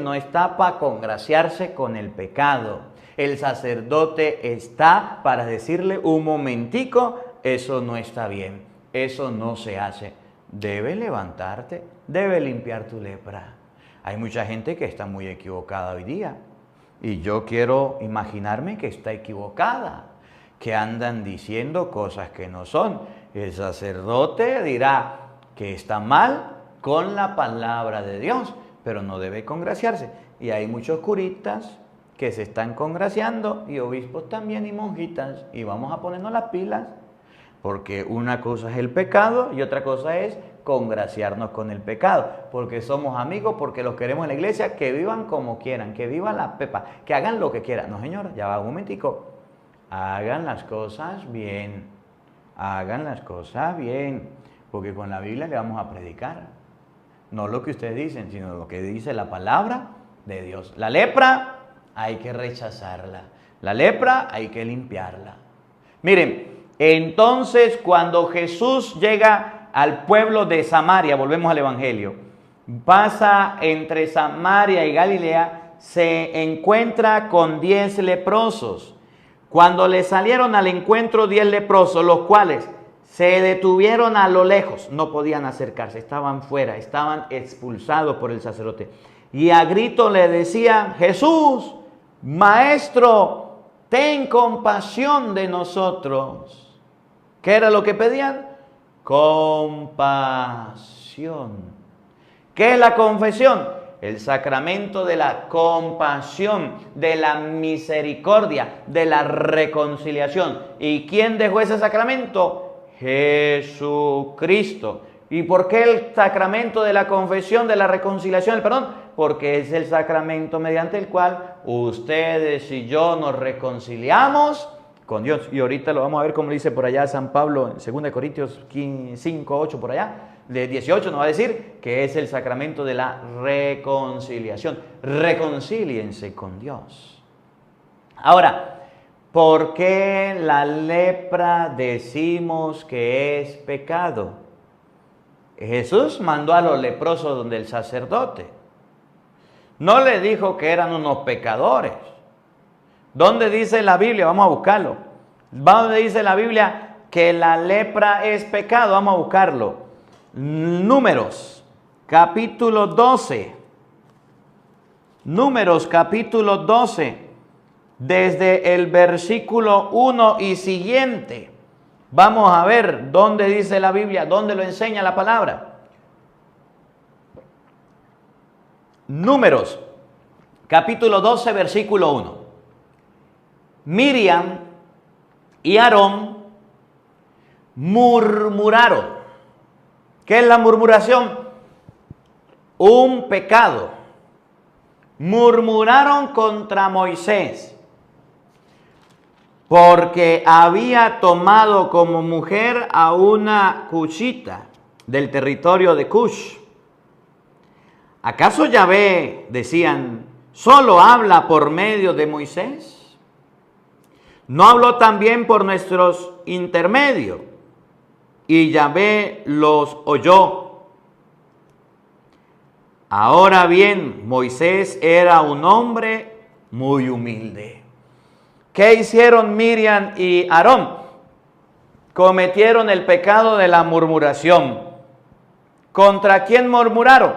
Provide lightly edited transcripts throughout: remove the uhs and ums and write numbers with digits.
no está para congraciarse con el pecado. El sacerdote está para decirle un momentico, eso no está bien, eso no se hace. Debe levantarte, debe limpiar tu lepra. Hay mucha gente que está muy equivocada hoy día. Y yo quiero imaginarme que está equivocada, que andan diciendo cosas que no son. El sacerdote dirá que está mal con la palabra de Dios, pero no debe congraciarse. Y hay muchos curitas que se están congraciando y obispos también y monjitas. Y vamos a ponernos las pilas, porque una cosa es el pecado y otra cosa es congraciarnos con el pecado, porque somos amigos, porque los queremos en la iglesia, que vivan como quieran, que viva la pepa, que hagan lo que quieran. No, señor, ya va un momentico. Hagan las cosas bien, hagan las cosas bien, porque con la Biblia le vamos a predicar. No lo que ustedes dicen, sino lo que dice la palabra de Dios. La lepra hay que rechazarla, la lepra hay que limpiarla. Miren, entonces cuando Jesús llega al pueblo de Samaria, volvemos al Evangelio, pasa entre Samaria y Galilea, se encuentra con 10 leprosos. Cuando le salieron al encuentro 10 leprosos, los cuales se detuvieron a lo lejos, no podían acercarse, estaban fuera, estaban expulsados por el sacerdote. Y a grito le decían: Jesús, Maestro, ten compasión de nosotros. ¿Qué era lo que pedían? Compasión. ¿Qué es la confesión? El sacramento de la compasión, de la misericordia, de la reconciliación. ¿Y quién dejó ese sacramento? Jesucristo. ¿Y por qué el sacramento de la confesión, de la reconciliación, el perdón? Porque es el sacramento mediante el cual ustedes y yo nos reconciliamos con Dios. Y ahorita lo vamos a ver como dice por allá San Pablo en 2 Corintios 5, 8 por allá. De 18 nos va a decir que es el sacramento de la reconciliación. Reconcíliense con Dios. Ahora, ¿por qué la lepra decimos que es pecado? Jesús mandó a los leprosos donde el sacerdote. No le dijo que eran unos pecadores. ¿Dónde dice la Biblia? Vamos a buscarlo. ¿Dónde dice la Biblia que la lepra es pecado? Vamos a buscarlo. Números, capítulo 12. Números, capítulo 12. Desde el versículo 1 y siguiente. Vamos a ver dónde dice la Biblia, dónde lo enseña la palabra. Números, capítulo 12, versículo 1. Miriam y Aarón murmuraron. ¿Qué es la murmuración? Un pecado. Murmuraron contra Moisés porque había tomado como mujer a una cuchita del territorio de Cush. ¿Acaso Yahvé, decían, solo habla por medio de Moisés? ¿No habló también por nuestros intermedios? Y Yahvé los oyó. Ahora bien, Moisés era un hombre muy humilde. ¿Qué hicieron Miriam y Aarón? Cometieron el pecado de la murmuración. ¿Contra quién murmuraron?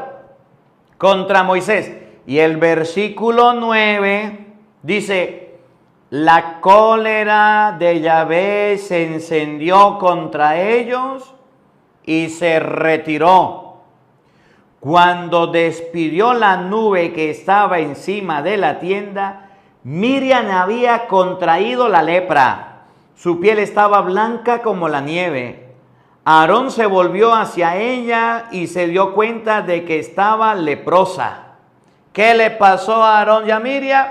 Contra Moisés. Y el versículo 9 dice: la cólera de Yahvé se encendió contra ellos y se retiró. Cuando despidió la nube que estaba encima de la tienda, Miriam había contraído la lepra. Su piel estaba blanca como la nieve. Aarón se volvió hacia ella y se dio cuenta de que estaba leprosa. ¿Qué le pasó a Aarón y a Miriam?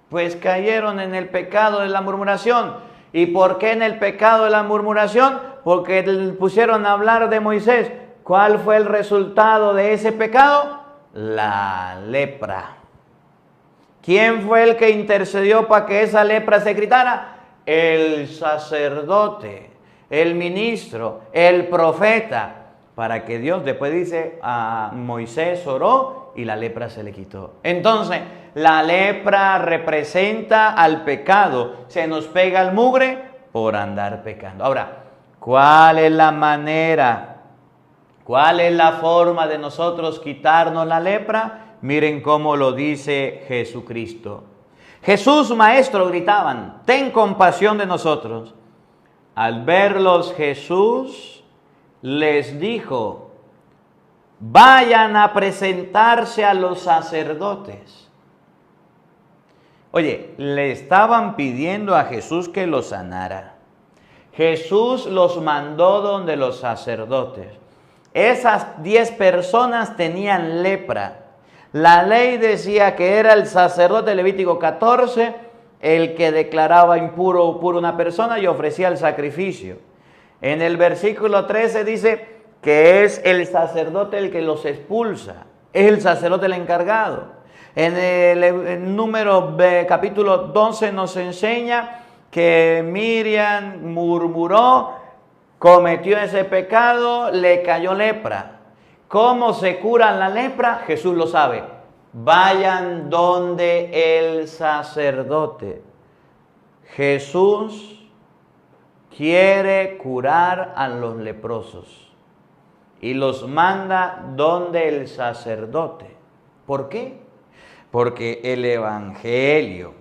Pues cayeron en el pecado de la murmuración. ¿Y por qué en el pecado de la murmuración? Porque pusieron a hablar de Moisés. ¿Cuál fue el resultado de ese pecado? La lepra. ¿Quién fue el que intercedió para que esa lepra se quitara? El sacerdote, el ministro, el profeta, para que Dios, después dice, a Moisés oró y la lepra se le quitó. Entonces, la lepra representa al pecado. Se nos pega el mugre por andar pecando. Ahora, ¿cuál es la manera? ¿Cuál es la forma de nosotros quitarnos la lepra? Miren cómo lo dice Jesucristo. Jesús, maestro, gritaban, ten compasión de nosotros. Al verlos, Jesús les dijo, vayan a presentarse a los sacerdotes. Oye, le estaban pidiendo a Jesús que los sanara. Jesús los mandó donde los sacerdotes. Esas 10 personas tenían lepra. La ley decía que era el sacerdote, Levítico 14, el que declaraba impuro o puro una persona y ofrecía el sacrificio. En el versículo 13 dice que es el sacerdote el que los expulsa. Es el sacerdote el encargado. En el número capítulo 12 nos enseña que Miriam murmuró, cometió ese pecado, le cayó lepra. ¿Cómo se cura la lepra? Jesús lo sabe. Vayan donde el sacerdote. Jesús quiere curar a los leprosos y los manda donde el sacerdote. ¿Por qué? Porque el Evangelio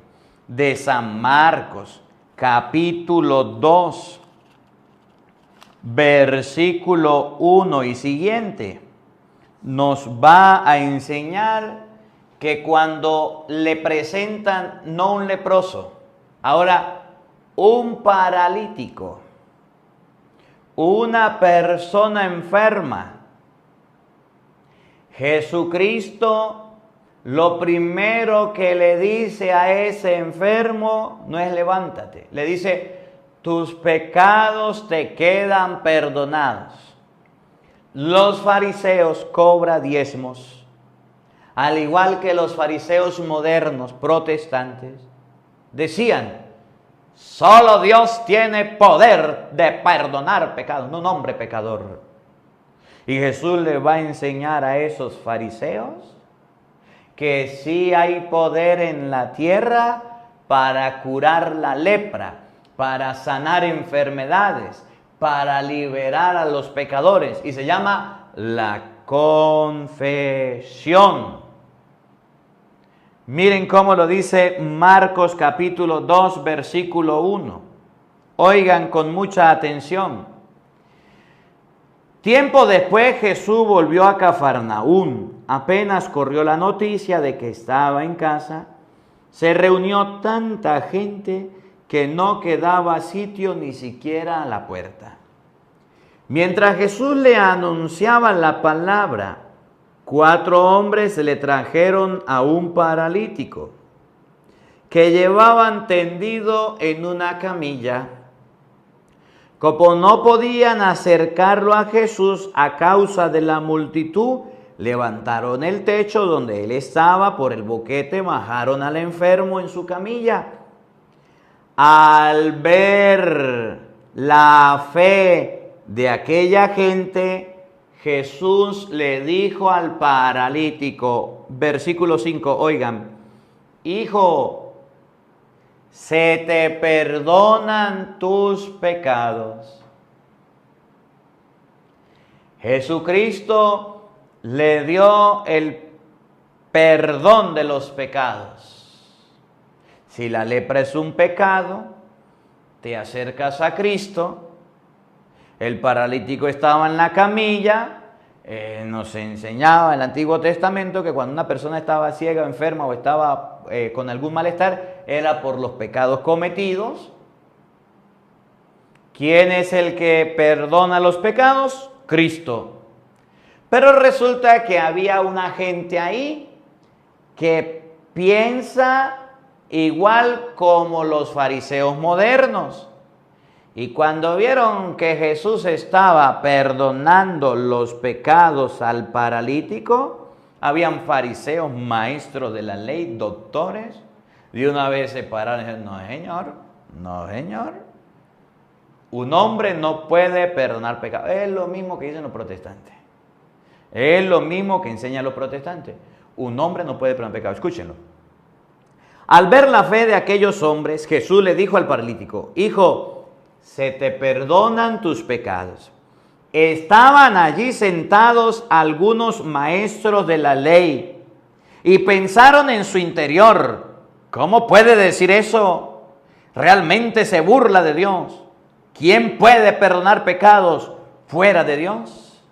de San Marcos, capítulo 2, versículo 1 y siguiente, nos va a enseñar que cuando le presentan no un leproso, ahora un paralítico, una persona enferma, Jesucristo lo primero que le dice a ese enfermo no es levántate, le dice tus pecados te quedan perdonados. Los fariseos cobran diezmos, al igual que los fariseos modernos protestantes, decían, solo Dios tiene poder de perdonar pecados, no un hombre pecador. Y Jesús le va a enseñar a esos fariseos que sí hay poder en la tierra para curar la lepra, para sanar enfermedades, para liberar a los pecadores. Y se llama la confesión. Miren cómo lo dice Marcos capítulo 2, versículo 1. Oigan con mucha atención. Tiempo después Jesús volvió a Cafarnaúm. Apenas corrió la noticia de que estaba en casa, se reunió tanta gente que no quedaba sitio ni siquiera a la puerta. Mientras Jesús le anunciaba la palabra, 4 hombres le trajeron a un paralítico que llevaban tendido en una camilla. Como no podían acercarlo a Jesús a causa de la multitud, levantaron el techo donde él estaba, por el boquete bajaron al enfermo en su camilla. Al ver la fe de aquella gente, Jesús le dijo al paralítico, versículo 5, oigan, hijo, se te perdonan tus pecados. Jesucristo le dio el perdón de los pecados. Si la lepra es un pecado, te acercas a Cristo. El paralítico estaba en la camilla. Nos enseñaba en el Antiguo Testamento que cuando una persona estaba ciega, enferma o estaba con algún malestar, era por los pecados cometidos. ¿Quién es el que perdona los pecados? Cristo. Pero resulta que había una gente ahí que piensa igual como los fariseos modernos. Y cuando vieron que Jesús estaba perdonando los pecados al paralítico, habían fariseos, maestros de la ley, doctores, de una vez se pararon y dijeron, no señor, no señor. Un hombre no puede perdonar pecados. Es lo mismo que dicen los protestantes. Es lo mismo que enseñan los protestantes. Un hombre no puede perdonar pecados. Escúchenlo. Al ver la fe de aquellos hombres, Jesús le dijo al paralítico: hijo, se te perdonan tus pecados. Estaban allí sentados algunos maestros de la ley y pensaron en su interior: ¿cómo puede decir eso? Realmente se burla de Dios. ¿Quién puede perdonar pecados fuera de Dios?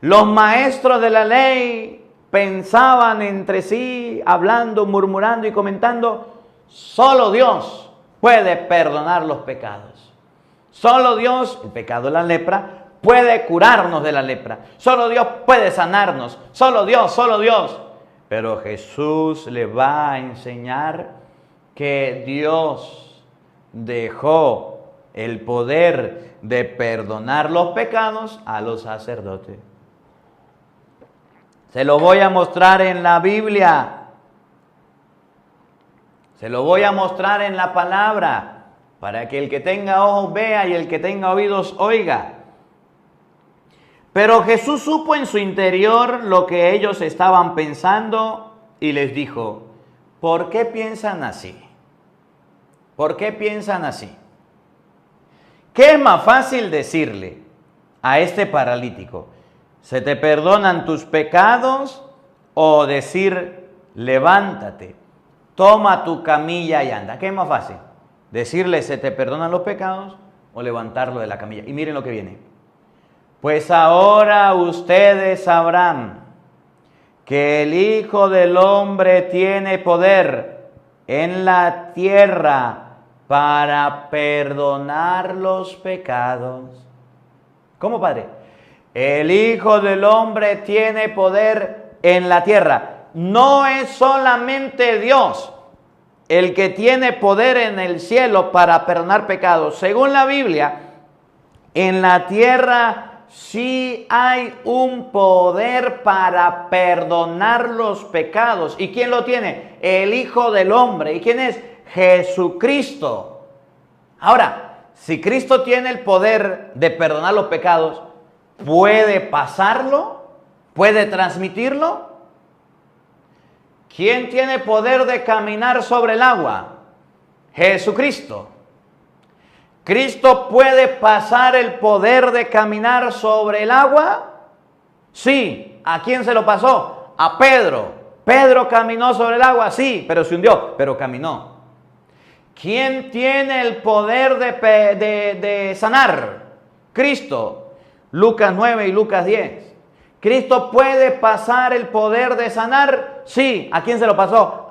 Los maestros de la ley pensaban entre sí, hablando, murmurando y comentando: solo Dios puede perdonar los pecados. Solo Dios, el pecado de la lepra, puede curarnos de la lepra. Solo Dios puede sanarnos. Solo Dios, solo Dios. Pero Jesús le va a enseñar que Dios dejó el poder de perdonar los pecados a los sacerdotes. Se lo voy a mostrar en la Biblia. Se lo voy a mostrar en la palabra, para que el que tenga ojos vea y el que tenga oídos oiga. Pero Jesús supo en su interior lo que ellos estaban pensando y les dijo: ¿por qué piensan así? ¿Por qué piensan así? ¿Qué es más fácil decirle a este paralítico: se te perdonan tus pecados? O decir: levántate, toma tu camilla y anda. ¿Qué es más fácil? Decirle: se te perdonan los pecados, o levantarlo de la camilla. Y miren lo que viene. Pues ahora ustedes sabrán que el Hijo del Hombre tiene poder en la tierra para perdonar los pecados. ¿Cómo, Padre? El Hijo del Hombre tiene poder en la tierra. No es solamente Dios el que tiene poder en el cielo para perdonar pecados. Según la Biblia, en la tierra sí hay un poder para perdonar los pecados. ¿Y quién lo tiene? El Hijo del Hombre. ¿Y quién es? Jesucristo. Ahora, si Cristo tiene el poder de perdonar los pecados, ¿puede pasarlo? ¿Puede transmitirlo? ¿Quién tiene poder de caminar sobre el agua? Jesucristo. ¿Cristo puede pasar el poder de caminar sobre el agua? Sí. ¿A quién se lo pasó? A Pedro. ¿Pedro caminó sobre el agua? Sí, pero se hundió, pero caminó. ¿Quién tiene el poder de sanar? Cristo. Lucas 9 y Lucas 10. ¿Cristo puede pasar el poder de sanar? Sí. ¿A quién se lo pasó?